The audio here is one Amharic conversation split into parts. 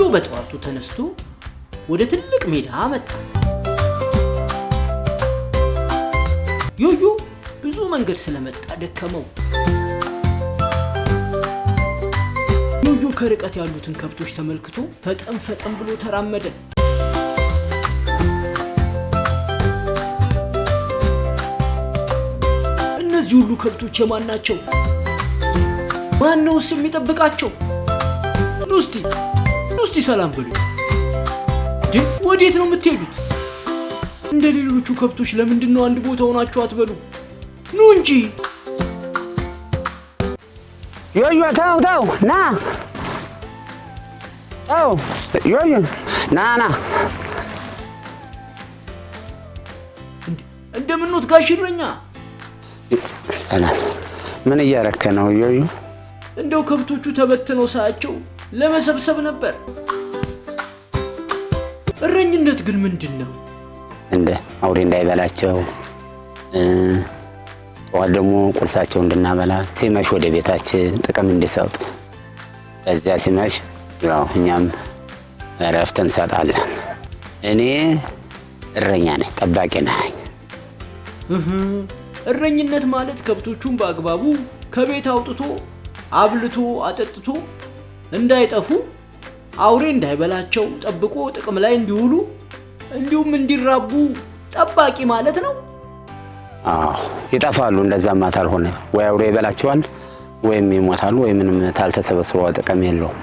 በጠዋቱ ተነስቶ ወደ ትልቅ ሜዳ መጣ። ዮዮ ብዙ መንገድ ስለመጣ ደከመው። ዮዮ ከርቀት ያሉትን ከብቶች ተመልክቶ ፈጠን ብሎ ተራመደ። እነዚህ ሁሉ ከብቶች የማን ናቸው? ማነውስ የሚጠብቃቸው? ኑስቲ ሰላም በሉ። ወዴት ነው የምትሄዱት? እንደ ሌሎቹ ከብቶች ለምንድን ነው አንድ ቦታ ሆናችሁ አትበሉ? ኑ እንጂ። ዮዮ ተው ና። ዮዮ ና። እንደምንወት ጋሽ እረኛ? ሰላም። ምን እያረከ ነው ዮዮ? እንደው ከብቶቹ ተበትነው ሳያቸው ለመሰብሰብ ነበር። እረኝነት ግን ምንድን ነው? እንደ አውሬ እንዳይበላቸው ጠዋት ደግሞ ቁርሳቸው እንድናበላ ሲመሽ ወደ ቤታችን ጥቅም እንዲሰጡ በዚያ ሲመሽ ያው እኛም እረፍት እንሰጣለን። እኔ እረኛ ነኝ፣ ጠባቂ ነኝ። እረኝነት ማለት ከብቶቹን በአግባቡ ከቤት አውጥቶ አብልቶ አጠጥቶ እንዳይጠፉ አውሬ እንዳይበላቸው ጠብቆ ጥቅም ላይ እንዲውሉ እንዲሁም እንዲራቡ ጠባቂ ማለት ነው። ይጠፋሉ። እንደዛማ ታልሆነ ወይ አውሬ ይበላቸዋል ወይም ይሞታሉ ወይ ምንም ታልተሰበሰበው ጥቅም የለውም።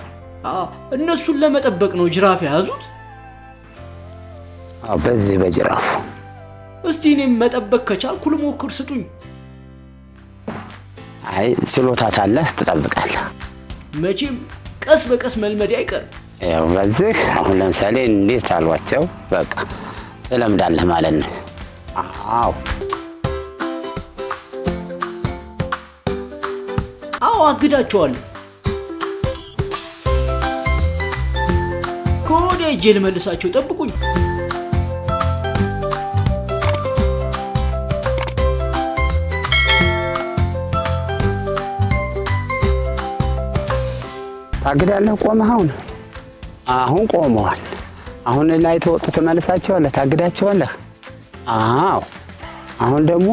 እነሱን ለመጠበቅ ነው ጅራፍ የያዙት። በዚህ በጅራፍ እስቲ እኔም መጠበቅ ከቻልኩ ልሞክር፣ ስጡኝ። አይ ችሎታ ካለህ ትጠብቃለህ። መቼም ቀስ በቀስ መልመድ አይቀርም። ያው በዚህ አሁን ለምሳሌ እንዴት አሏቸው በቃ ትለምዳለህ ማለት ነው። አግዳቸዋለሁ። ከወዲያ እጄ ልመልሳቸው፣ ጠብቁኝ። ታግዳለህ። ቆመህ አሁን ቆመዋል። አሁን ላይ ተወጡ ተመልሳቸዋለህ፣ ታግዳቸዋለህ። አሁን ደግሞ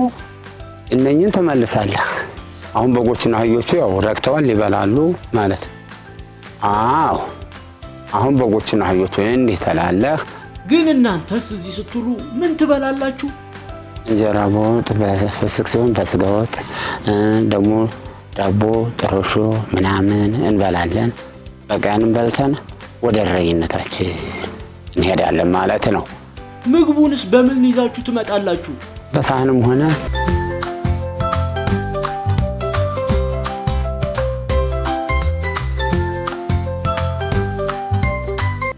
እነኝን ተመልሳለህ። አሁን በጎችና አህዮቹ ያው ረክተዋል ይበላሉ ማለት። አሁን በጎችና አህዮቹ እንዴት ተላለህ? ግን እናንተስ እዚህ ስትሉ ምን ትበላላችሁ? እንጀራ በወጥ በፍስክ ሲሆን በስጋ ወጥ ደግሞ ዳቦ ጥሮሾ ምናምን እንበላለን። በቃንም በልተን ወደ እረኝነታችን እንሄዳለን ማለት ነው። ምግቡንስ በምን ይዛችሁ ትመጣላችሁ? በሳህንም ሆነ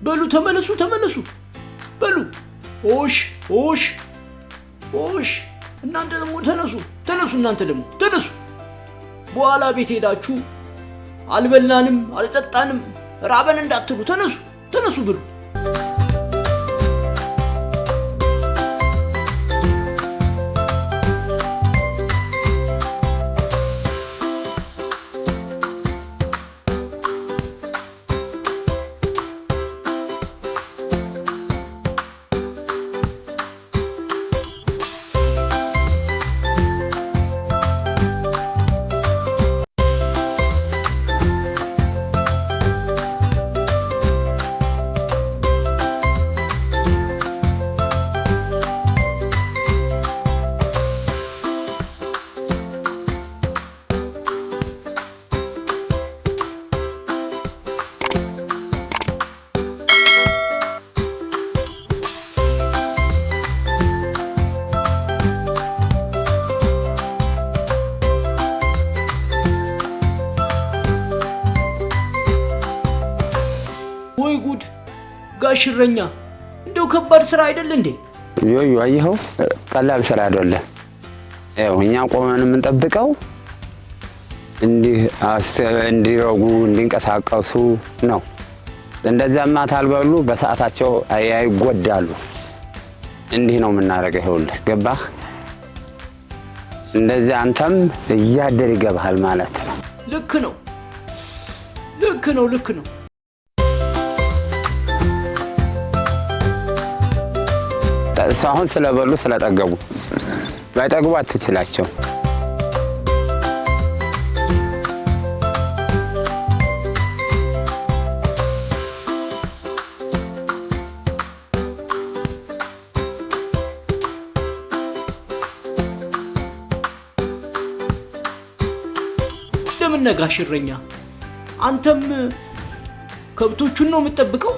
በሉ ተመለሱ በሉ። ኦሽ እናንተ ደግሞ ተነሱ። እናንተ ደግሞ ተነሱ። በኋላ ቤት ሄዳችሁ አልበላንም አልጠጣንም ራበን እንዳትሉ። ተነሱ ብሉ። ወይ ጉድ! ጋሽ እረኛ እንደው ከባድ ስራ አይደል እንዴ? ዮዮ አየኸው፣ ቀላል ስራ አይደለም። ያው እኛ ቆመን የምንጠብቀው እንዲረጉ እንዲንቀሳቀሱ ነው። እንደዛማ ታልበሉ በሰዓታቸው አይጎዳሉ። እንዲህ ነው የምናደርገው። ይኸውልህ ገባህ? እንደዚህ አንተም እያደር ይገባሃል ማለት ነው። ልክ ነው። አሁን ስለበሉ ስለጠገቡ ባይጠግቡ አትችላቸው። እንደምን ነጋሽ እረኛ? አንተም ከብቶቹን ነው የምትጠብቀው?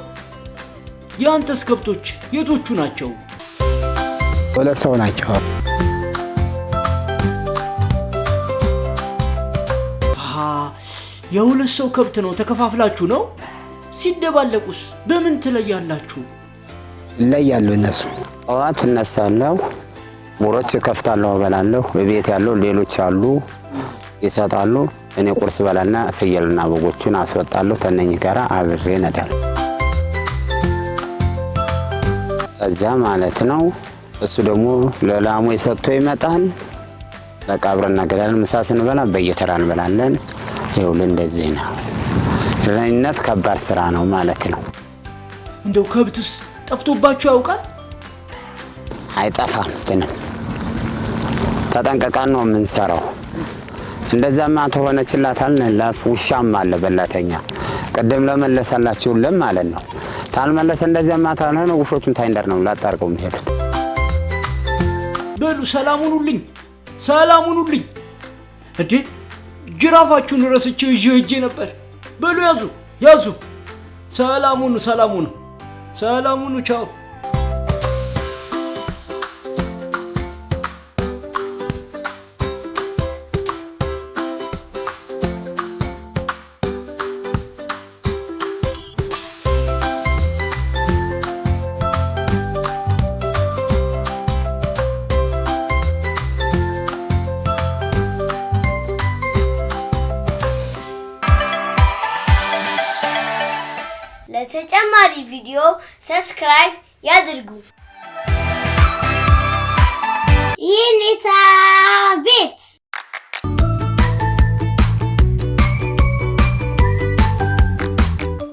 የአንተስ ከብቶች የቶቹ ናቸው? ሁለት ሰው ናቸው። የሁለት ሰው ከብት ነው። ተከፋፍላችሁ ነው? ሲደባለቁስ በምን ትለያላችሁ? ይለያሉ እነሱ። ጠዋት እነሳለሁ፣ ቡሮች ከፍታለሁ፣ እበላለሁ። ቤት ያለው ሌሎች አሉ ይሰጣሉ። እኔ ቁርስ በላና ፍየልና በጎቹን አስወጣለሁ። ተነኝ ጋራ አብሬ ነዳል። እዛ ማለት ነው። እሱ ደግሞ ለላሙ ይሰጥቶ ይመጣል። በቃ አብረን እናገራለን። ምሳ ስንበላ በየተራ እንበላለን። ይኸውልህ እንደዚህ ነው። እረኝነት ከባድ ስራ ነው ማለት ነው። እንደው ከብትስ ጠፍቶባችሁ ያውቃል? አይጠፋም፣ ግን ተጠንቀቃን ነው የምንሰራው። እንደዛማ ተሆነችላታል። ላፍ ውሻም አለ በላተኛ ቀደም ለመለሰላችሁ ማለት ነው። ታልመለሰ እንደዛማ ታልሆነ ውሾቹን ታይንደር ነው ላጣርቀው የሚሄዱት። በሉ ሰላሙን ሁሉኝ እዴ ጅራፋችሁን ረስቼው ይዤ ሄጄ ነበር። በሉ ያዙ። ሰላሙን ቻው። ለተጨማሪ ቪዲዮ ሰብስክራይብ ያድርጉ። ይህን